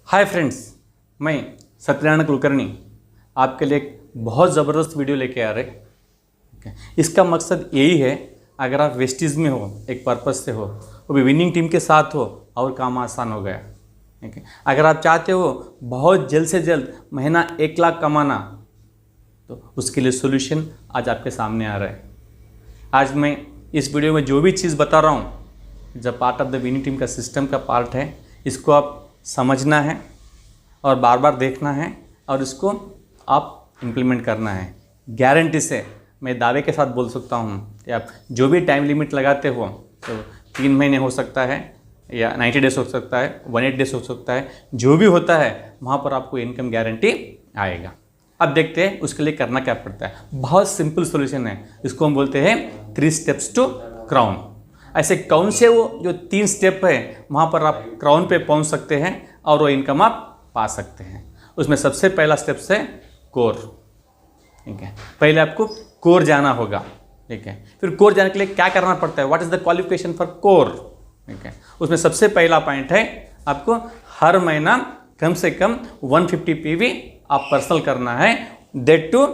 Hi friends, मैं सत्यनारायण कुलकर्णी आपके लिए एक बहुत ज़बरदस्त वीडियो लेके आ रहे। इसका मकसद यही है, अगर आप वेस्टीज़ में हो, एक पर्पस से हो, वो भी विनिंग टीम के साथ हो और काम आसान हो गया। ठीक है, अगर आप चाहते हो बहुत जल्द से जल्द महीना 1 लाख कमाना, तो उसके लिए सोल्यूशन आज आपके सामने आ रहा है। आज मैं इस वीडियो में जो भी चीज़ बता रहा हूँ, जब part of the winning team का सिस्टम का पार्ट है, इसको आप समझना है और बार बार देखना है और इसको आप इम्प्लीमेंट करना है। गारंटी से मैं दावे के साथ बोल सकता हूँ कि आप जो भी टाइम लिमिट लगाते हो, तो 3 महीने हो सकता है या 90 डेज हो सकता है, 180 डेज हो सकता है, जो भी होता है वहाँ पर आपको इनकम गारंटी आएगा। अब देखते हैं उसके लिए करना क्या पड़ता है। बहुत सिंपल सॉल्यूशन है, इसको हम बोलते हैं 3 स्टेप्स टू क्राउन। ऐसे कौन से वो जो 3 स्टेप है, वहाँ पर आप क्राउन पे पहुँच सकते हैं और वो इनकम आप पा सकते हैं। उसमें सबसे पहला स्टेप है कोर। ठीक है, पहले आपको कोर जाना होगा। ठीक है, फिर कोर जाने के लिए क्या करना पड़ता है, what is the qualification for core. ठीक है, उसमें सबसे पहला पॉइंट है, आपको हर महीना कम से कम 150 PV आप पर्सनल करना है, दैट टू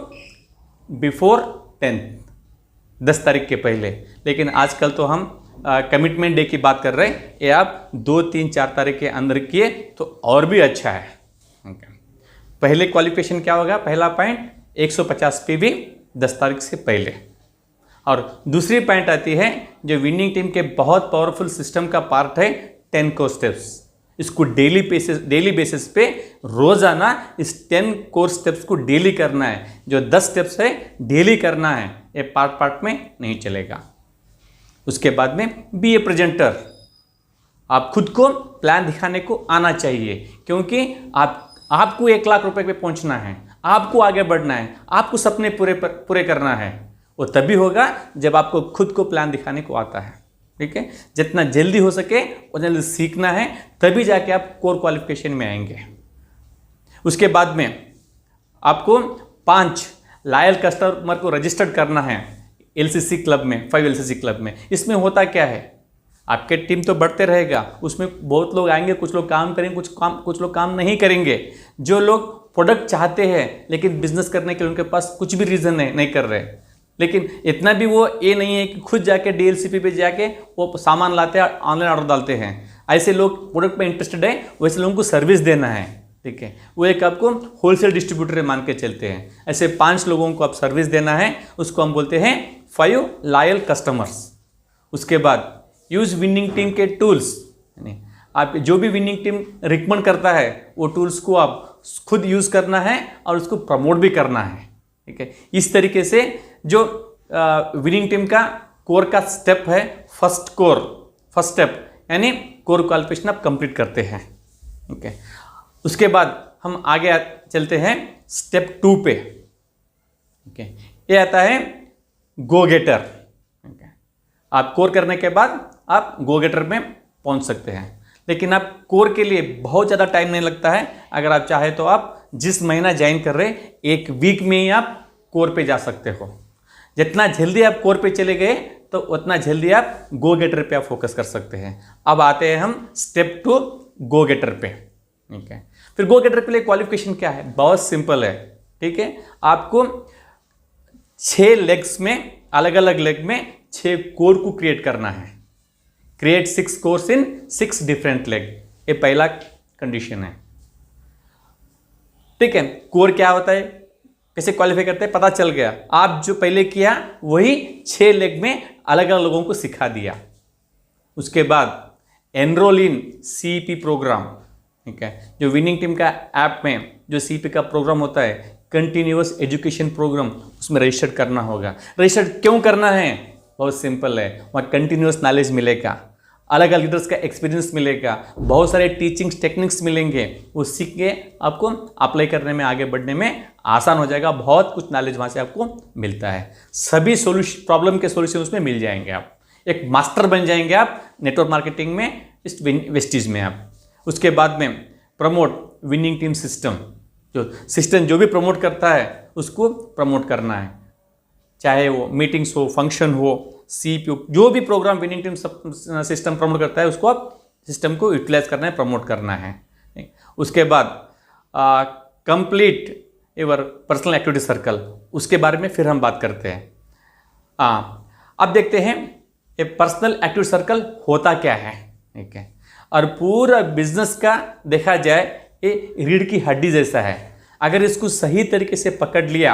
बिफोर 10 तारीख के पहले। लेकिन आजकल तो हम कमिटमेंट डे की बात कर रहे हैं, ये आप 2, 3, 4 तारीख के अंदर किए तो और भी अच्छा है। पहले क्वालिफिकेशन क्या होगा, पहला पॉइंट 150 PV 10 तारीख से पहले। और दूसरी पॉइंट आती है जो विनिंग टीम के बहुत पावरफुल सिस्टम का पार्ट है, 10 कोर स्टेप्स। इसको डेली बेसिस पे रोजाना इस 10 कोर स्टेप्स को डेली करना है। जो 10 स्टेप्स है डेली करना है, ये पार्ट में नहीं चलेगा। उसके बाद में बी ए प्रेजेंटर। आप खुद को प्लान दिखाने को आना चाहिए, क्योंकि आपको 1 लाख रुपए पे पहुंचना है, आपको आगे बढ़ना है, आपको सपने पूरे करना है। वो तभी होगा जब आपको खुद को प्लान दिखाने को आता है। ठीक है, जितना जल्दी हो सके उतना जल्दी सीखना है, तभी जाके आप कोर क्वालिफिकेशन में आएंगे। उसके बाद में आपको 5 लॉयल कस्टमर को रजिस्टर्ड करना है LCC क्लब में, 5 LCC क्लब में। इसमें होता क्या है, आपके टीम तो बढ़ते रहेगा, उसमें बहुत लोग आएंगे, कुछ लोग काम करेंगे, कुछ लोग काम नहीं करेंगे। जो लोग प्रोडक्ट चाहते हैं लेकिन बिजनेस करने के लिए उनके पास कुछ भी रीज़न नहीं कर रहे, लेकिन इतना भी वो ये नहीं है कि खुद जाके DLCP पे जाके वो सामान लाते हैं, ऑनलाइन ऑर्डर डालते हैं। ऐसे लोग प्रोडक्ट पे इंटरेस्टेड है, वैसे लोगों को सर्विस देना है। ठीक है, वो एक आपको होलसेल डिस्ट्रीब्यूटर मान के चलते हैं। ऐसे 5 लोगों को आप सर्विस देना है, उसको हम बोलते हैं 5 लॉयल कस्टमर्स। उसके बाद यूज विनिंग टीम के टूल्स, यानी आप जो भी विनिंग टीम रिकमेंड करता है वो टूल्स को आप खुद यूज करना है और उसको प्रमोट भी करना है। ठीक है, इस तरीके से जो विनिंग टीम का कोर का स्टेप है, फर्स्ट स्टेप यानी कोर क्वालिफिकेशन आप कंप्लीट करते हैं। ठीक है, उसके बाद हम आगे चलते हैं स्टेप 2 पे। ठीक है, ये आता है गो गेटर। आप कोर करने के बाद आप गो गेटर में पहुंच सकते हैं, लेकिन आप कोर के लिए बहुत ज़्यादा टाइम नहीं लगता है। अगर आप चाहे तो आप जिस महीना ज्वाइन कर रहे 1 वीक में ही आप कोर पे जा सकते हो। जितना जल्दी आप कोर पे चले गए तो उतना जल्दी आप गो गेटर पे आप फोकस कर सकते हैं। अब आते हैं हम स्टेप 2 गो गेटर पे। ठीक है, फिर गो गेटर के लिए क्वालिफिकेशन क्या है, बहुत सिंपल है। ठीक है, आपको 6 लेग्स में, अलग अलग लेग में 6 कोर को क्रिएट करना है। Create 6 course in 6 different leg, ये पहला कंडीशन है। ठीक है, कोर क्या होता है, कैसे क्वालिफाई करते हैं, पता चल गया। आप जो पहले किया वही 6 लेग में अलग अलग लोगों को सिखा दिया। उसके बाद एनरोल इन CEP प्रोग्राम। ठीक है, जो विनिंग टीम का ऐप में जो CEP का प्रोग्राम होता है, कंटिन्यूअस एजुकेशन प्रोग्राम, उसमें रजिस्टर करना होगा। रजिस्टर क्यों करना है, बहुत सिंपल है, वहाँ कंटिन्यूअस नॉलेज मिलेगा, अलग अलग लीडर्स का एक्सपीरियंस मिलेगा, बहुत सारे टीचिंग टेक्निक्स मिलेंगे। वो सीख के आपको अप्लाई करने में, आगे बढ़ने में आसान हो जाएगा। बहुत कुछ नॉलेज वहाँ से आपको मिलता है। सभी प्रॉब्लम के सोल्यूशन उसमें मिल जाएंगे। आप एक मास्टर बन जाएंगे आप नेटवर्क मार्केटिंग में, इस वेस्टीज में आप। उसके बाद में प्रमोट विनिंग टीम सिस्टम, जो भी प्रमोट करता है उसको प्रमोट करना है, चाहे वो मीटिंग्स हो, फंक्शन हो, CEP, जो भी programme winning team system promote करता है उसको आप सिस्टम को यूटिलाइज करना है, प्रमोट करना है। उसके बाद complete your personal activity circle, उसके बारे में फिर हम बात करते हैं। अब देखते हैं ये पर्सनल एक्टिविटी सर्कल होता क्या है, ठीक है। और पूरा बिजनेस का देखा जाए ये रीढ़ की हड्डी जैसा है। अगर इसको सही तरीके से पकड़ लिया,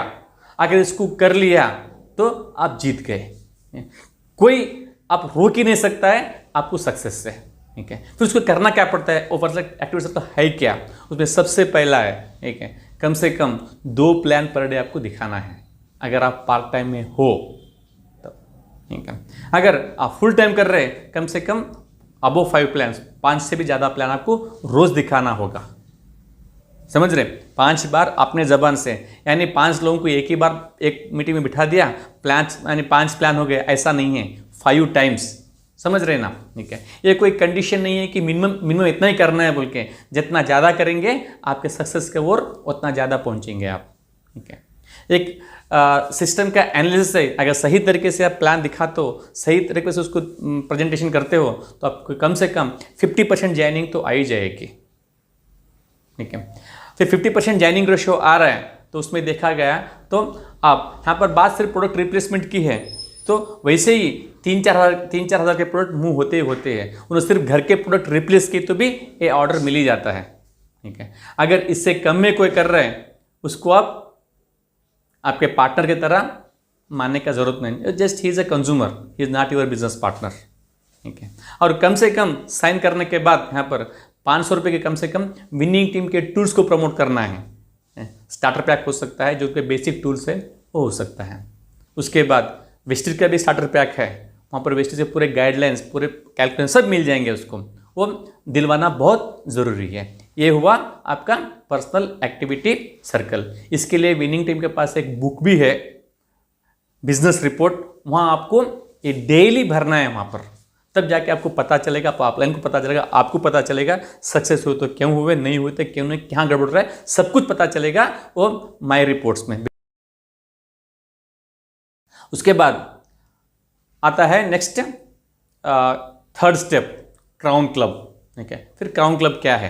अगर इसको कर लिया तो आप जीत गए। कोई आप रोक ही नहीं सकता है आपको सक्सेस से, ठीक है। फिर उसको करना क्या पड़ता है, वो पर्सनल एक्टिविटी सर्कल है क्या, उसमें सबसे पहला है, ठीक है, कम से कम 2 प्लान पर डे आपको दिखाना है। अगर आप पार्ट टाइम में हो तो, ठीक है। अगर आप फुल टाइम कर रहे हैं, कम से कम अबव 5 प्लान, 5 से भी ज़्यादा प्लान आपको रोज़ दिखाना होगा। समझ रहे, 5 बार अपने ज़बान से, यानी 5 लोगों को एक ही बार एक मीटिंग में बिठा दिया, प्लान यानी 5 प्लान हो गए, ऐसा नहीं है, 5 टाइम्स। समझ रहे ना, ठीक है। ये कोई कंडीशन नहीं है कि मिनिमम इतना ही करना है बोल के, जितना ज़्यादा करेंगे आपके सक्सेस के ओर उतना ज़्यादा पहुंचेंगे आप, ठीक है। एक सिस्टम का एनालिसिस है, अगर सही तरीके से आप प्लान दिखाते हो, सही तरीके से उसको प्रेजेंटेशन करते हो, तो आपको कम से कम 50% जॉइनिंग तो आ ही जाएगी, ठीक है। फिर 50% जॉइनिंग रेशियो आ रहा है तो उसमें देखा गया, तो आप यहाँ पर बात सिर्फ प्रोडक्ट रिप्लेसमेंट की है, तो वैसे ही 3-4 हज़ार के प्रोडक्ट मूव होते हैं। उन्हें सिर्फ घर के प्रोडक्ट रिप्लेस किए तो भी ये ऑर्डर मिल ही जाता है, ठीक है। अगर इससे कम में कोई कर रहे हैं, उसको आप आपके पार्टनर की तरह मानने का जरूरत नहीं, just he is a consumer, he is not your business partner, ठीक है। और कम से कम साइन करने के बाद यहाँ पर 500 रुपये के कम से कम विनिंग टीम के टूल्स को प्रमोट करना है। स्टार्टर पैक हो सकता है, जो कि बेसिक टूल्स है वो हो सकता है। उसके बाद वेस्टेज का भी स्टार्टर पैक है, वहाँ पर वेस्टेज के पूरे गाइडलाइंस, पूरे कैलकुलेशन सब मिल जाएंगे, उसको वो दिलवाना बहुत ज़रूरी है। ये हुआ आपका पर्सनल एक्टिविटी सर्कल। इसके लिए विनिंग टीम के पास एक बुक भी है, बिजनेस रिपोर्ट, वहाँ आपको ये डेली भरना है वहाँ पर, तब जाके आपको पता चलेगा, अपलाइन को पता चलेगा, आपको पता चलेगा सक्सेस हुए तो क्यों हुए, नहीं हुए तो क्यों नहीं, क्या गड़बड़ रहा है, सब कुछ पता चलेगा वो माई रिपोर्ट्स में। उसके बाद आता है next 3rd step, crown club, ठीक है। फिर क्राउन क्लब क्या है,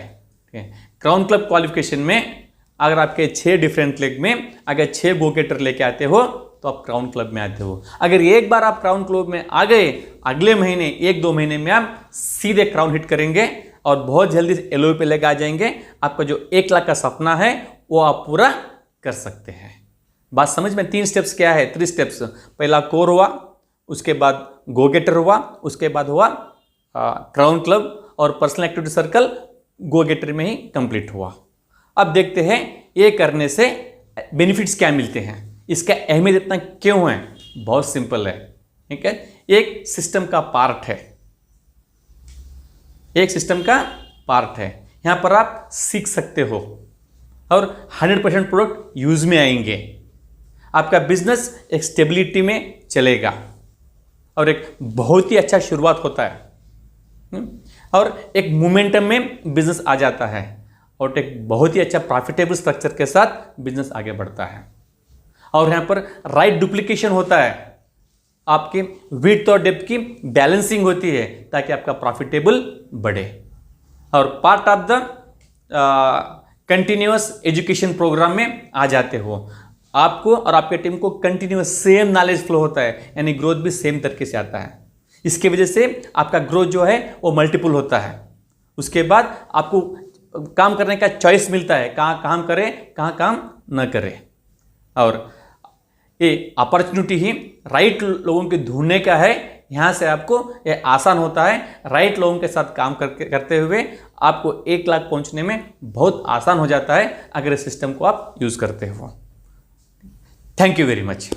ठीक है। क्राउन क्लब क्वालिफिकेशन में अगर आपके 6 डिफरेंट लेग में अगर 6 गो गेटर लेके आते हो तो आप क्राउन क्लब में आते हो। अगर एक बार आप क्राउन क्लब में आ गए, अगले महीने 1-2 महीने में आप सीधे क्राउन हिट करेंगे और बहुत जल्दी से LOA पे लेके आ जाएंगे। आपका जो 1 लाख का सपना है वो आप पूरा कर सकते हैं। बात समझ में? 3 स्टेप्स क्या है, 3 स्टेप्स। पहला कोर हुआ, उसके बाद गो गेटर हुआ, उसके बाद हुआ क्राउन क्लब, और पर्सनल एक्टिविटी सर्कल गो गेटर में ही कंप्लीट हुआ। अब देखते हैं ये करने से बेनिफिट्स क्या मिलते हैं, इसका अहमियत इतना क्यों है। बहुत सिंपल है, ठीक है। एक सिस्टम का पार्ट है, एक सिस्टम का पार्ट है। यहां पर आप सीख सकते हो और 100% प्रोडक्ट यूज में आएंगे। आपका बिजनेस एक स्टेबिलिटी में चलेगा और एक बहुत ही अच्छा शुरुआत होता है और एक मोमेंटम में बिजनेस आ जाता है और एक बहुत ही अच्छा प्रॉफिटेबल स्ट्रक्चर के साथ बिजनेस आगे बढ़ता है। और यहाँ पर राइट डुप्लीकेशन होता है, आपकी विड्थ और डेप्थ की बैलेंसिंग होती है ताकि आपका प्रॉफिटेबल बढ़े। और part of the continuous education programme में आ जाते हो। आपको और आपके टीम को कंटिन्यूअस सेम नॉलेज फ्लो होता है, यानी ग्रोथ भी सेम तरीके से आता है। इसके वजह से आपका ग्रोथ जो है वो मल्टीपल होता है। उसके बाद आपको काम करने का चॉइस मिलता है, कहाँ काम करें, कहाँ काम न करें। और ये अपॉर्चुनिटी ही राइट लोगों के ढूंढने का है। यहाँ से आपको ये आसान होता है। राइट लोगों के साथ काम करते हुए आपको 1 लाख पहुँचने में बहुत आसान हो जाता है अगर इस सिस्टम को आप यूज़ करते हो। Thank you very much.